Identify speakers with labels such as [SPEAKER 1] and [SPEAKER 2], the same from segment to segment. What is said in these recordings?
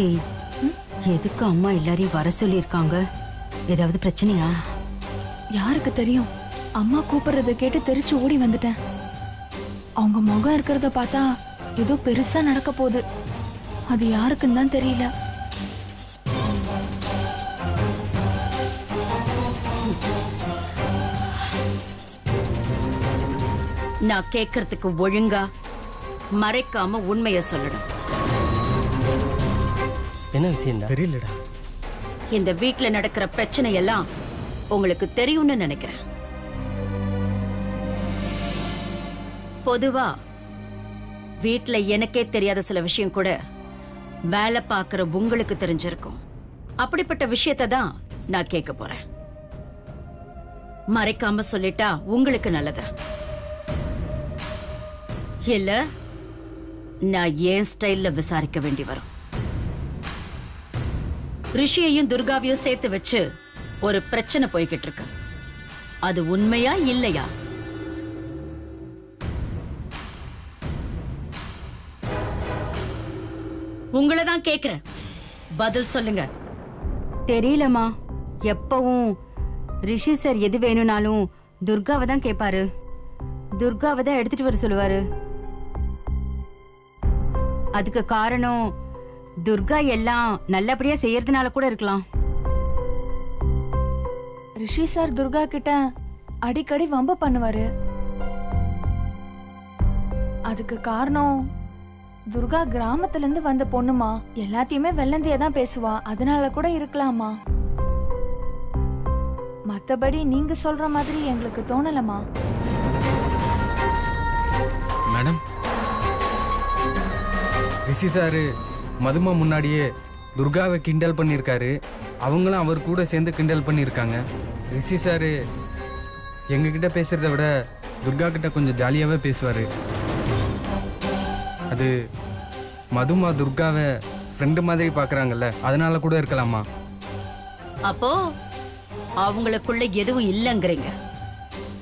[SPEAKER 1] ஏய், எதுக்கு அம்மா எல்லாரையும் வர சொல்லியிருக்காங்க? ஏதாவது பிரச்சனையா?
[SPEAKER 2] யாருக்கு தெரியும்? அம்மா கூப்பிடுறத கேட்டு தெரிச்சு ஓடி வந்துட்டேன். அவங்க முகம் இருக்கிறத பார்த்தா ஏதோ பெருசா நடக்க போகுது. அது யாருக்குன்னு தான் தெரியல.
[SPEAKER 1] நான் கேட்கறதுக்கு ஒழுங்கா மறைக்காம உண்மைய சொல்லணும்.
[SPEAKER 3] என்ன விஷயம்?
[SPEAKER 4] தெரியலடா.
[SPEAKER 1] இந்த வீட்ல நடக்கிற பிரச்சனை எல்லாம் உங்களுக்கு தெரியும்னு நினைக்கிறேன். பொதுவா வீட்ல எனக்கே தெரியாத சில விஷயம் கூட வேலை பார்க்கிற உங்களுக்கு தெரிஞ்சிருக்கும். அப்படிப்பட்ட விஷயத்தை தான் நான் கேட்க போறேன். மறைக்காம சொல்லிட்டா உங்களுக்கு நல்லது. இல்ல நான் ஏன் ஸ்டைல்ல விசாரிக்க வேண்டி வரும். ரிஷியையும் துர்காவையும் சேர்த்து வச்சு ஒரு பிரச்சனை போய்கிட்டு இருக்கு. அது உண்மையா இல்லையா? உங்களை தான் கேக்குறேன், பதில் சொல்லுங்க.
[SPEAKER 5] தெரியலமா. எப்பவும் ரிஷி சார் எது வேணும்னாலும் துர்காவை தான் கேட்பாரு. துர்காவை தான் எடுத்துட்டு வர சொல்லுவாரு. அதுக்கு காரணம் துர்கா எல்லாம் நல்லபடியா செய்யறதுனால கூட இருக்கலாம்.
[SPEAKER 2] ரிஷி சார் துர்கா கிட்ட அடிக்கடி வம்பு பண்ணுவாரு. அதுக்கு காரணம் துர்கா கிராமத்துல இருந்து வந்த பொண்ணுமா, எல்லாத்தையுமே வெள்ளந்தியா தான் பேசுவா. அதனால கூட இருக்கலாமா. மத்தபடி நீங்க சொல்ற மாதிரி எங்களுக்கு தோணலமா.
[SPEAKER 4] மேடம், ரிஷி சாரு மதுமா முன்னாடியே துர்காவை கிண்டல் பண்ணியிருக்காரு. அவங்களும் அவர் கூட சேர்ந்து கிண்டல் பண்ணியிருக்காங்க. ரிஷி சாரு எங்ககிட்ட பேசுறத விட துர்கா கிட்ட கொஞ்சம் ஜாலியாகவே பேசுவார். அது மதுமா துர்காவை ஃப்ரெண்டு மாதிரி பார்க்குறாங்கல்ல, அதனால கூட இருக்கலாமா.
[SPEAKER 1] அப்போ அவங்களுக்குள்ள எதுவும் இல்லைங்கிறீங்க,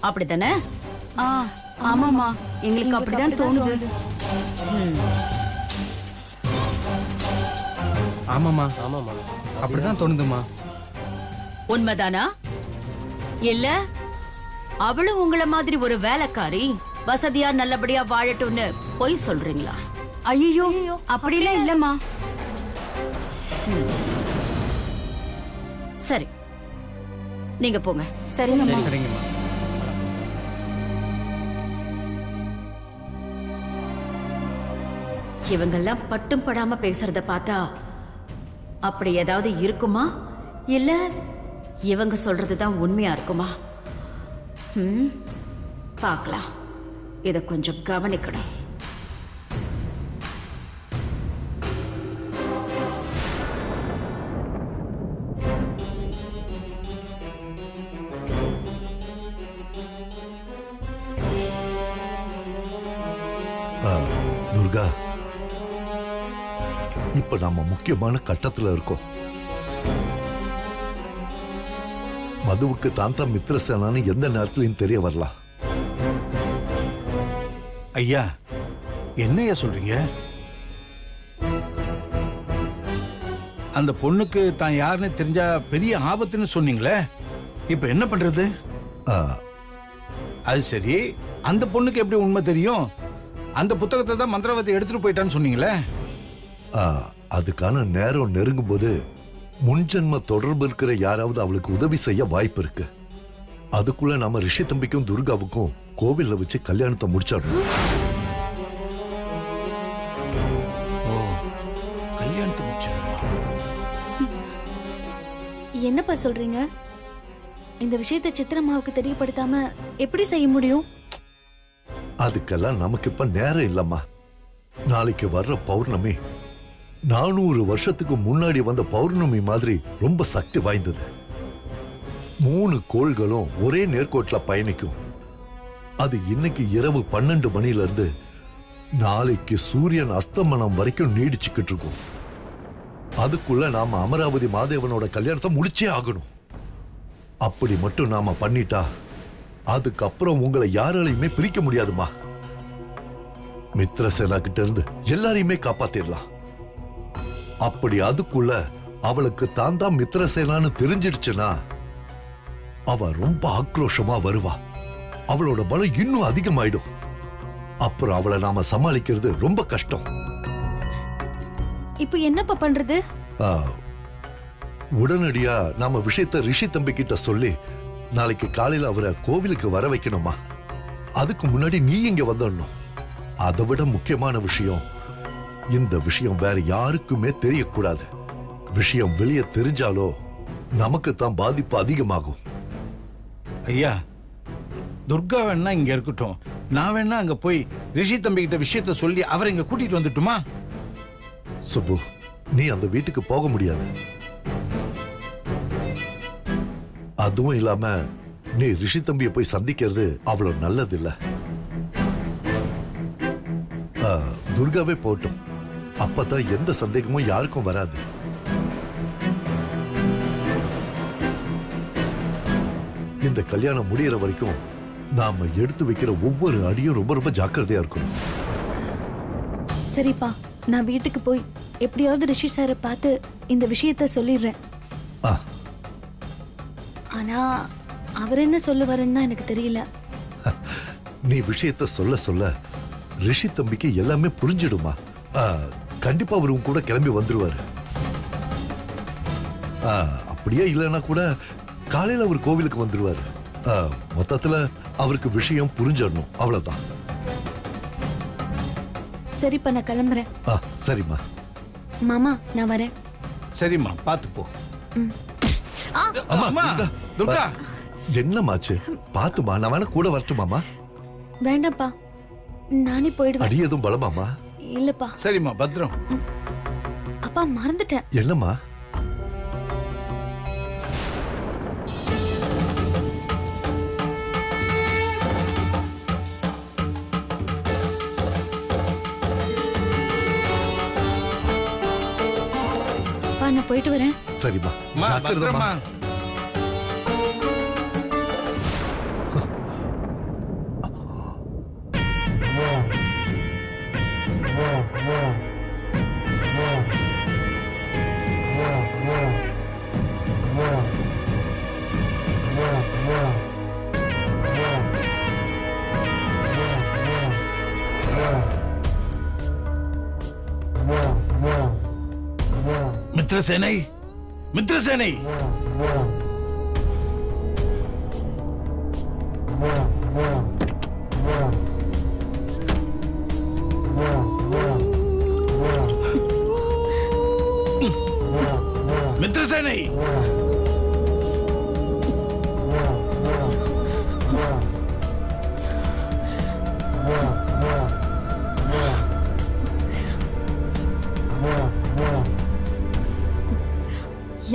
[SPEAKER 1] அப்படித்தானே?
[SPEAKER 5] ஆமாமா, எங்களுக்கு அப்படிதான் தோணுது.
[SPEAKER 4] ஆமாம்மா,
[SPEAKER 3] ஆமாம்மா,
[SPEAKER 4] அப்படிதான் தோணுதுமா.
[SPEAKER 1] உண்மைதானா? இல்ல அவளும் உங்களை மாதிரி ஒரு வேலைக்காரி, வசதியா நல்லபடியா வாழட்டும்னு பொய் சொல்றீங்களா?
[SPEAKER 5] ஐயோ, அப்படிலாம் இல்லம்மா.
[SPEAKER 1] சரி, நீங்க போங்க.
[SPEAKER 5] சரிங்கம்மா.
[SPEAKER 4] சரிங்கம்மா.
[SPEAKER 1] இவங்கெல்லாம் பட்டும் படாம பேசுறத பார்த்தா அப்படி ஏதாவது இருக்குமா, இல்ல இவங்க சொல்றதுதான் உண்மையா இருக்குமா? பார்க்கலாம். இத கொஞ்சம் கவனிக்கணும்.
[SPEAKER 6] துர்கா, இப்ப நாம முக்கியமான கட்டத்துல இருக்கோம். மதுவுக்கு தான் தான் மித்ரசேனான்னு எந்த நேரத்திலையும் தெரிய வரலாம்.
[SPEAKER 7] ஐயா, என்னையா சொல்றீங்க? அந்த பொண்ணுக்கு தான் யாருன்னு தெரிஞ்சா பெரிய ஆபத்துன்னு சொன்னீங்களே, இப்ப என்ன பண்றது? அது சரி, அந்த பொண்ணுக்கு எப்படி உண்மை தெரியும்? அந்த புத்தகத்தை தான் மந்திரவாதி எடுத்துட்டு போயிட்டான்னு சொன்னீங்களே.
[SPEAKER 6] அதுக்கான நேரம் நெருங்கும் போது முன்ஜென்ம தொடர்பு இருக்கிற யாராவது அவளுக்கு உதவி செய்ய வாய்ப்பு இருக்கு. அதுக்குள்ள நாம ரிஷி தம்பிக்கும் துர்காவுக்கும் கோவில்ல வச்சு கல்யாணத்தை முடிச்சிடணும்.
[SPEAKER 7] கல்யாணத்தை முடிச்சிடணும்.
[SPEAKER 8] என்னப்பா சொல்றீங்க? இந்த விஷயத்தை சித்திரம்மாவுக்கு தெரியப்படுத்தாம எப்படி செய்ய முடியும்?
[SPEAKER 6] அதுக்கெல்லாம் நமக்கு இப்ப நேரம் இல்லம்மா. நாளைக்கு வர்ற பௌர்ணமி 400 வருஷத்துக்கு முன்னாடி வந்த பௌர்ணமி மாதிரி ரொம்ப சக்தி வாய்ந்தது. 3 கோள்களும் ஒரே நேர்கோட்டில பயணிக்கும். அது இன்னைக்கு இரவு 12 மணில இருந்து நாளைக்கு சூரியன் அஸ்தமனம் வரைக்கும் நீடிச்சுக்கிட்டு இருக்கும். அதுக்குள்ள நாம அமராவதி மாதேவனோட கல்யாணத்தை முடிச்சே ஆகணும். அப்படி மட்டும் நாம பண்ணிட்டா அதுக்கப்புறம் உங்களை யாராலையுமே பிரிக்க முடியாதுமா. மித்ரசேனா கிட்ட இருந்து எல்லாரையுமே காப்பாத்திடலாம். அப்படி அதுக்குள்ள அவளுக்கு தான் தான் மித்திரசேனான்னு தெரிஞ்சிடுச்சுன்னா அவ ரொம்ப ஆக்ரோஷமா வருவா. அவளோட பலம் இன்னும் அதிகமாயிடும். அப்புறம் அவளை நாம சமாளிக்கிறது ரொம்ப கஷ்டம்.
[SPEAKER 8] இப்போ என்னப்பா பண்றது?
[SPEAKER 6] உடனடியா நாம விஷயத்த ரிஷி தம்பி கிட்ட சொல்லி நாளைக்கு காலையில அவரை கோவிலுக்கு வர வைக்கணுமா? அதுக்கு முன்னாடி நீ இங்க வந்துடணும். அதை விட முக்கியமான விஷயம், இந்த விஷயம் வேற யாருக்குமே தெரியக்கூடாது. விஷயம் வெளியே தெரிஞ்சாலோ நமக்கு தான் பாதிப்பு அதிகமாகும்.
[SPEAKER 7] ஐயா, துர்கா வேணா இங்க இருக்கட்டும், நான் வேணா அங்க போய் ரிஷி தம்பி கிட்ட விஷயத்த சொல்லி அவரை இங்க கூட்டிட்டு வந்துட்டுமா?
[SPEAKER 6] சுப்பு, நீ அந்த வீட்டுக்கு போக முடியாது. அதுவும் இல்லாம நீ ரிஷி தம்பியை போய் சந்திக்கிறது அவ்வளவு நல்லது இல்ல. துர்காவே போட்டும், அப்பதான் எந்த சந்தேகமும் யாருக்கும் வராது. இந்த கல்யாணம் முடியற வரைக்கும் நாம எடுத்து வைக்கிற ஒவ்வொரு அடியும் ரொம்ப ரொம்ப ஜாக்கிரதையா இருக்கணும்.
[SPEAKER 8] சரிப்பா, நான் வீட்டுக்கு போய் எப்படியாவது ரிஷி சாரை பார்த்து இந்த விஷயத்த சொல்லிடுறேன். ஆனா அவர் என்ன சொல்லுவாருன்னு தான் எனக்கு தெரியல.
[SPEAKER 6] நீ விஷயத்த சொல்ல சொல்ல ரிஷி தம்பிக்கு எல்லாமே புரிஞ்சிடுமா? கண்டிப்பா அவர் கூட கிளம்பி வந்துருவாரு. அப்படியே இல்லைன்னா கூட காலையில அவர் கோவிலுக்கு வந்துருவாரு. மொத்தத்துல அவருக்கு விஷயம் புரிஞ்சிடணும், அவ்வளவுதான்.
[SPEAKER 8] சரிப்பா, நான் கிளம்புறேன்.
[SPEAKER 6] சரிம்மா.
[SPEAKER 8] மாமா, நான் வரேன்.
[SPEAKER 7] சரிம்மா, பாத்து போ.
[SPEAKER 6] அம்மா,
[SPEAKER 7] துர்கா,
[SPEAKER 6] என்னமாச்சு? பாத்துமா, நான் வேணா கூட வரட்டுமாமா?
[SPEAKER 8] வேண்டாம்ப்பா, நானே போயிடுவேன்.
[SPEAKER 6] அடி எதுவும் பலமாமா?
[SPEAKER 8] இல்லப்பா.
[SPEAKER 7] சரிம்மா, பத்திரம்.
[SPEAKER 8] அப்பா, மறந்துட்டேன்.
[SPEAKER 6] என்னம்மா?
[SPEAKER 8] நான் போயிட்டு வரேன்.
[SPEAKER 6] சரிம்மா,
[SPEAKER 7] பத்திரமா. மித்ரசேனை, மித்ரசேனை, மித்ரசேனை,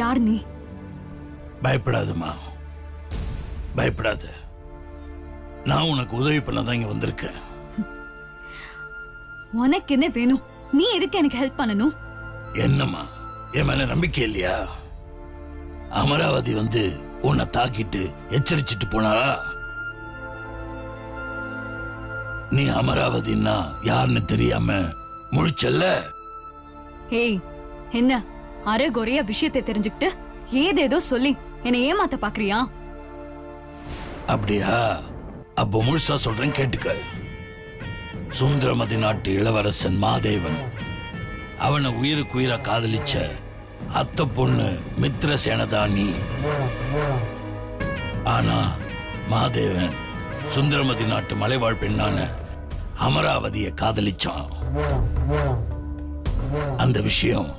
[SPEAKER 2] யார் நீ?
[SPEAKER 7] பயப்படாதம்மா, பயப்படாத. நான் உனக்கு உதவி பண்ண தான் இங்க வந்திருக்கேன்.
[SPEAKER 2] உனக்கு என்ன வேணும்? நீ எதுக்கு எனக்கு ஹெல்ப் பண்ணணும்?
[SPEAKER 7] என்னம்மா, என் மேல நம்பிக்கை இல்லையா? அமராவதி வந்து உன்னை தாக்கிட்டு எச்சரிச்சிட்டு போனாரா? நீ அமராவதினா யாருன்னு தெரியாம முழிச்சல்ல?
[SPEAKER 2] ஏய், என்ன அரைகுறைய விஷயத்தை தெரிஞ்சுக்கிட்டு ஏதேதோ சொல்லி என்னை ஏமாத்த பாக்குறியா?
[SPEAKER 7] அப்படியா? அப்போ முழுசா சொல்றேன், கேட்டுக்க. சுந்தரமதி நாட்டு இளவரசன் மாதேவன், அவனை உயிருக்கு உயிரா காதலிச்ச அத்த பொண்ணு மித்ரசேனதான் நீ. ஆனா மாதேவன் சுந்தரமதி நாட்டு மலைவாழ் பெண்ணான அமராவதியை காதலிச்சான். அந்த விஷயம்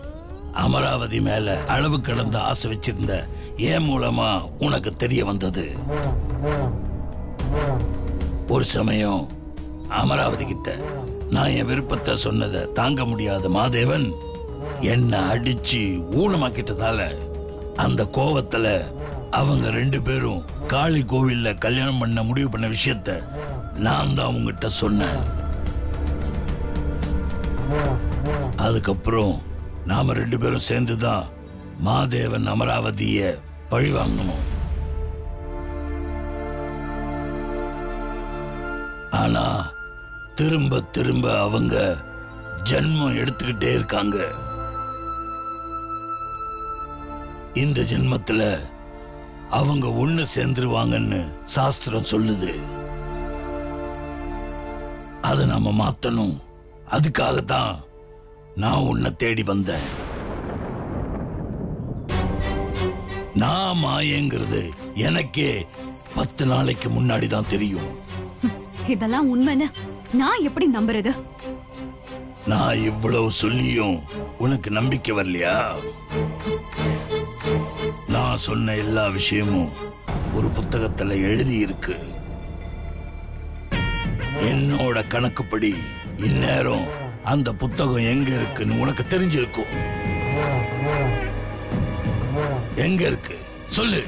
[SPEAKER 7] அமராவதி மேல அளவு கடந்த ஆசை வச்சிருந்த ஏன் மூலமா உனக்கு தெரிய வந்தது. ஒரு சமயம் அமராவதி கிட்ட நான் என் விருப்பத்தை சொன்னதை தாங்க முடியாத மாதேவன் என்ன அடிச்சு ஊனமாக்கிட்டதால அந்த கோவத்துல அவங்க 2 பேரும் காளி கோவில்ல கல்யாணம் பண்ண முடிவு பண்ண விஷயத்த நான் தான் அவங்ககிட்ட சொன்னேன். அதுக்கப்புறம் நாம 2 பேரும் சேர்ந்துதான் மாதேவன் அமராவதிய பழி வாங்கணும். ஆனா திரும்ப திரும்ப அவங்க ஜென்மம் எடுத்துக்கிட்டே இருக்காங்க. இந்த ஜென்மத்துல அவங்க ஒண்ணு சேர்ந்துருவாங்கன்னு சாஸ்திரம் சொல்லுது. அதை நாம மாத்தணும். அதுக்காகத்தான் நான் உன்னை தேடி வந்தேன். நான் மாயங்கிறது எனக்கே 10 நாளைக்கு முன்னாடி தான் தெரியும்.
[SPEAKER 2] இதெல்லாம் உண்மைன்னு நான் எப்படி நம்புறது?
[SPEAKER 7] நான் இவ்வளவு சொல்லியும் உனக்கு நம்பிக்கை வரலையா? நான் சொன்ன எல்லா விஷயமும் ஒரு புத்தகத்துல எழுதி இருக்கு. என்னோட கணக்குப்படி இந்நேரம் அந்த புத்தகம் எங்க இருக்குன்னு உனக்கு தெரிஞ்சிருக்கும். எங்க இருக்கு சொல்லு.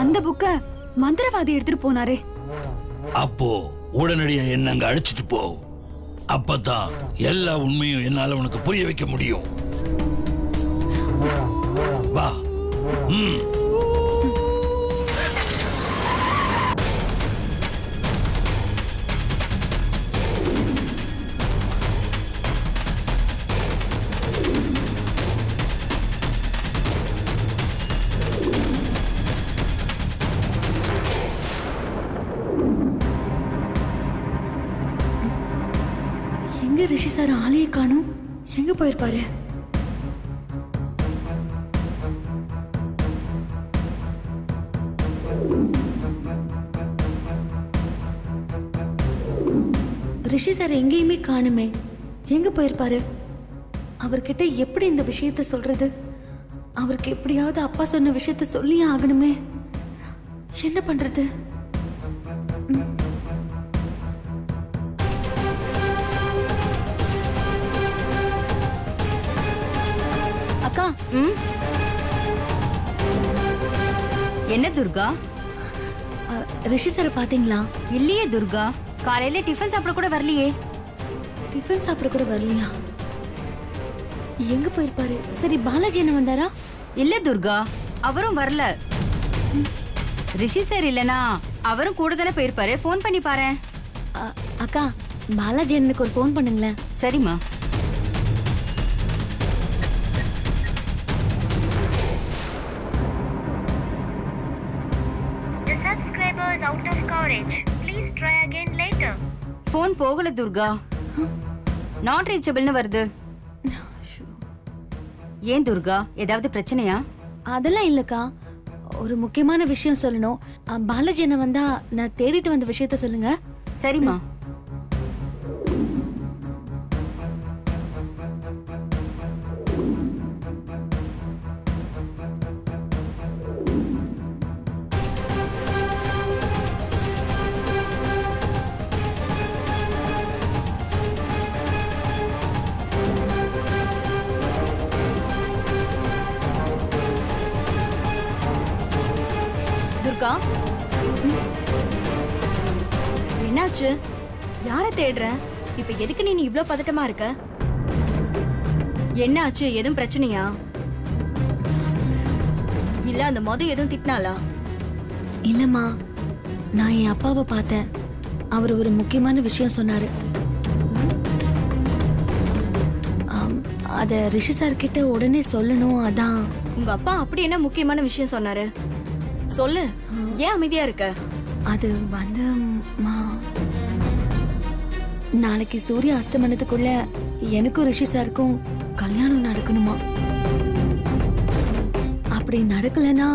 [SPEAKER 2] அந்த புக்க மந்திரவாதி எடுத்துட்டு போனாரே.
[SPEAKER 7] அப்போ உடனடியா என்ன அங்க அழைச்சிட்டு போ. அப்பதான் எல்லா உண்மையும் என்னால உனக்கு புரிய வைக்க முடியும். வா.
[SPEAKER 8] எங்க ரிஷி சார் ஆளையே காணும்? எங்க போயிருப்பாரு? ரிஷி சார் எங்கேயுமே காணுமே. எங்க போயிருப்பாரு? அவர்கிட்ட எப்படி இந்த விஷயத்த சொல்றது? அவருக்கு எப்படியாவது அப்பா சொன்ன விஷயத்த சொல்லியே ஆகணுமே. என்ன பண்றது? அக்கா,
[SPEAKER 5] என்ன துர்கா?
[SPEAKER 8] ரிஷி சாரை பாத்தீங்களா?
[SPEAKER 5] இல்லையே துர்கா, காலையில டிஃபன் சாப்பிட கூட வரலையே.
[SPEAKER 8] டிஃபன் சாப்பிட கூட வரலையா? எங்க போயிருப்பாரு? சரி, பாலாஜி என்ன வந்தாரா?
[SPEAKER 5] இல்ல துர்கா, அவரும் வரல. ரிஷி சார் இல்லனா அவரும் கூட தானே போயிருப்பாரு. ஃபோன் பண்ணி பாரு.
[SPEAKER 8] அக்கா, பாலாஜி எனக்கு ஒரு ஃபோன் பண்ணுங்களேன்.
[SPEAKER 5] சரிம்மா. ஃபோன் போகல துர்கா. நாட் ரீச்சபிள்னு வருது. ஏன் துர்கா, ஏதாவது பிரச்சனையா?
[SPEAKER 8] அதெல்லாம் இல்லக்கா, ஒரு முக்கியமான விஷயம் சொல்லணும். பாலாஜி என்ன வந்தா நான் தேடிட்டு வந்த விஷயத்த சொல்லுங்க.
[SPEAKER 5] சரிம்மா.
[SPEAKER 3] துர்கா, என்னாச்சு? யார தேடுற? இப்ப எதுக்கு நீ இவ்ளோ பதட்டமா இருக்க? என்னாச்சு? எதுவும் பிரச்சனையா? இல்ல அந்த மொத எதுவும் திட்டினாளா?
[SPEAKER 8] இல்லம்மா, நான் என் அப்பாவை பார்த்தேன். அவர் ஒரு முக்கியமான விஷயம் சொன்னாரு. அத ரிஷி சார் கிட்ட உடனே சொல்லணும். அதான்.
[SPEAKER 3] உங்க அப்பா அப்படி என்ன முக்கியமான விஷயம் சொன்னாரு? சொல்லு. ஏன் அமைதியா இருக்க?
[SPEAKER 8] அது வந்து நாளைக்கு சூரிய அஸ்தமனத்துக்குள்ள எனக்கும் ரிஷி சாருக்கும் கல்யாணம் நடக்கணுமா. அப்படி நடக்கலனா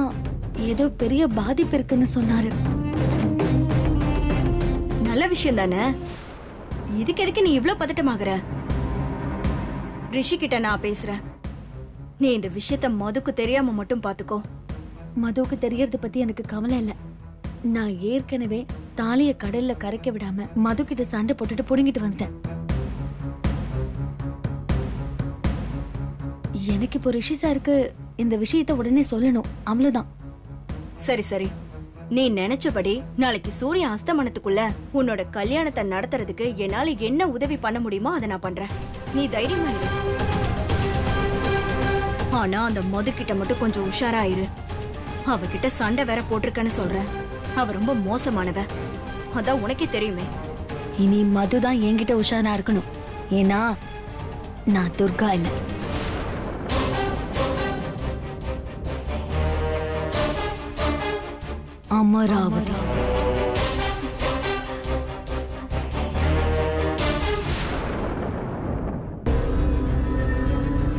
[SPEAKER 8] ஏதோ பெரிய பாதிப்பு இருக்குன்னு சொன்னாரு.
[SPEAKER 3] நல்ல விஷயம் தானே. இதுக்கு எதுக்கு நீ இவ்ளோ பதட்டமாகற? ரிஷி கிட்ட நான் பேசுறேன். நீ இந்த விஷயத்த மதுக்கு தெரியாம மட்டும் பாத்துக்கோ.
[SPEAKER 8] மதுவுக்கு தெரியறது பத்தி எனக்கு கவலை இல்ல. நான் ஏற்கனவே தாலிய கடல்ல கரைக்க விடாம மது கிட்ட சண்டை போட்டுட்டு புடுங்கிட்டு வந்துட்டேன். எனக்கு இப்போ ரிஷி சாருக்கு இந்த விஷயத்த உடனே சொல்லணும், அவ்வளவுதான்.
[SPEAKER 3] சரி சரி, நீ நினைச்சபடி நாளைக்கு சூரிய அஸ்தமனத்துக்குள்ள உன்னோட கல்யாணத்தை நடத்துறதுக்கு என்னால என்ன உதவி பண்ண முடியுமோ அதை நான் பண்றேன். நீ தைரியமா இரு. ஆனா அந்த மது கிட்ட மட்டும் கொஞ்சம் உஷாரா இரு. அவகிட்ட சண்டை வேற போட்டிருக்கன்னு சொல்ற. அவ ரொம்ப மோசமானவ. அதான் உனக்கே தெரியுமே.
[SPEAKER 8] இனி மது தான் என்கிட்ட உஷாரா இருக்கணும். ஏன்னா நான் துர்கா இல்ல. அமராவதி.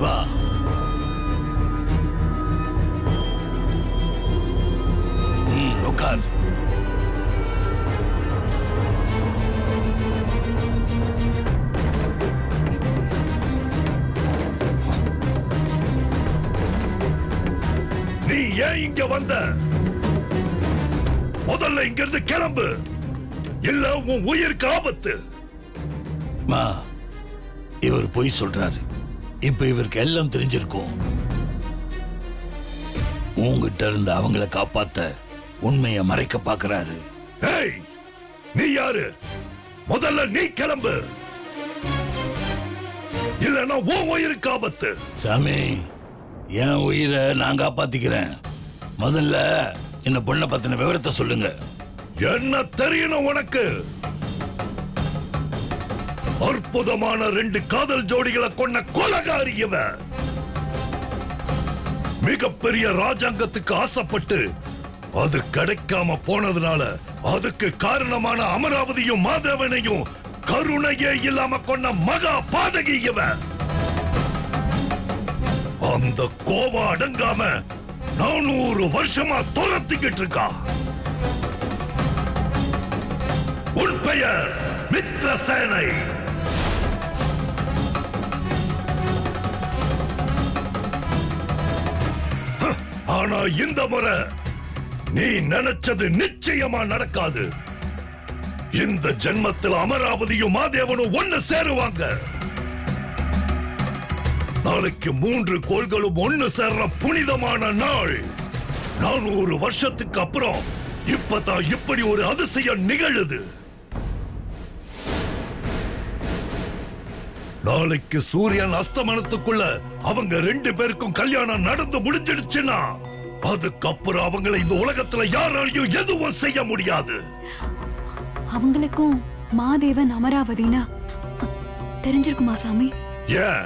[SPEAKER 7] வா. உட்கார்.
[SPEAKER 6] நீ ஏன் இங்க வந்த? முதல்ல இங்க இருந்து கிளம்பு, இல்ல உன் உயிருக்கு ஆபத்து.
[SPEAKER 7] மா, இவர் பொய் சொல்றாரு. இப்ப இவருக்கு எல்லாம் தெரிஞ்சிருக்கும். உங்ககிட்ட இருந்து அவங்கள காப்பாத்த உண்மையை மறைக்க பாக்குறாரு.
[SPEAKER 6] ஏய், நீ யாரு? முதல்ல நீ கிளம்பு, இல்லன்னா உன் உயிருக்கு ஆபத்து.
[SPEAKER 7] சாமி, என் உயிரை நான் காப்பாத்திக்கிறேன். முதல்ல இந்த பொண்ணை பத்தின விவரத்தை சொல்லுங்க.
[SPEAKER 6] என்ன தெரியணும் உனக்கு? அற்புதமான 2 காதல் ஜோடிகளை கொண்ட கொலகாரி இவ. மிகப்பெரிய ராஜாங்கத்துக்கு ஆசைப்பட்டு அது கிடைக்காம போனதுனால அதுக்கு காரணமான அமராவதியும் மாதவனையும் கருணையே இல்லாம கொண்ட மகா பாதகி இவ. அந்த கோவம் அடங்காம 400 வருஷமா துரத்திக்கிட்டு இருக்கா. உன் பெயர் மித்ரசேனை. ஆனா இந்த முறை நீ நினைச்சது நிச்சயமா நடக்காது. இந்த ஜென்மத்தில் அமராவதியும் மாதேவனும் ஒன்னு சேருவாங்க. நாளைக்கு 3 கோள்களும் ஒன்னு சேர்ற புனிதமான நாள். 400 வருஷத்துக்கு அப்புறம் இப்பதான் இப்படி ஒரு அதிசயம் நிகழுது. நாளைக்கு சூரியன் அஸ்தமனத்துக்குள்ள அவங்க 2 பேருக்கும் கல்யாணம் நடந்து முடிஞ்சிடுச்சுன்னா அதுக்கப்புறம் அவங்களை இந்த உலகத்துல யாராலையும் எதுவும் செய்ய முடியாது.
[SPEAKER 2] அவங்களுக்கும் மாதேவன் அமராவதினா தெரிஞ்சிருக்குமா சாமி?
[SPEAKER 6] ஏன்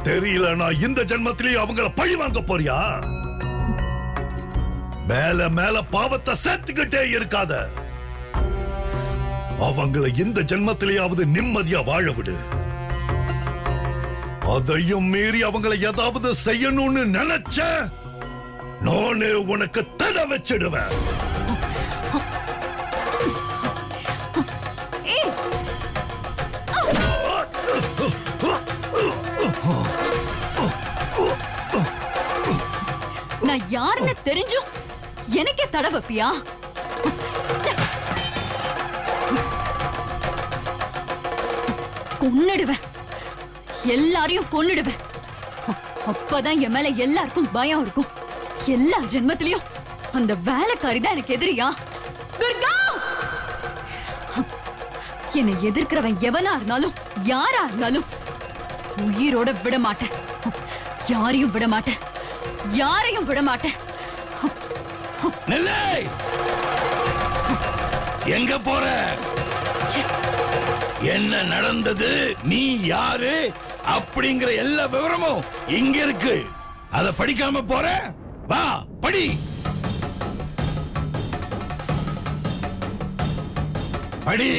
[SPEAKER 6] தெரியலனா இந்த ஜென்மத்திலேயே அவங்கள பழி வாங்க போறியா? மேல மேல பாவத்தை சேர்த்துக்கிட்டே இருக்காத. அவங்களை இந்த ஜென்மத்திலேயாவது நிம்மதியா வாழ விடு. அதையும் மீறி அவங்களை ஏதாவது செய்யணும்னு நினைச்ச நானே உனக்கு தடை வச்சிடுவேன்.
[SPEAKER 1] நான் யாருன்னு தெரிஞ்சும் எனக்கே தடை வைப்பியா? கொன்னுடுவேன், எல்லாரையும் கொன்னுடுவேன். அப்பதான் என் மேல எல்லாருக்கும் பயம் இருக்கும். எல்லா ஜென்மத்திலையும் அந்த வேலைக்காரி தான் எனக்கு எதிரியா? துர்கா! என்னை எதிர்க்கிறவன் எவனா இருந்தாலும் யாரா இருந்தாலும் உயிரோட விட மாட்டேன். யாரையும் விட மாட்டேன், யாரையும் விட மாட்டேன்.
[SPEAKER 7] எங்க போற? என்ன நடந்தது, நீ யாரு அப்படிங்கிற எல்லா விவரமும் இங்க இருக்கு. அத படிக்காம போற? வா படி. படி.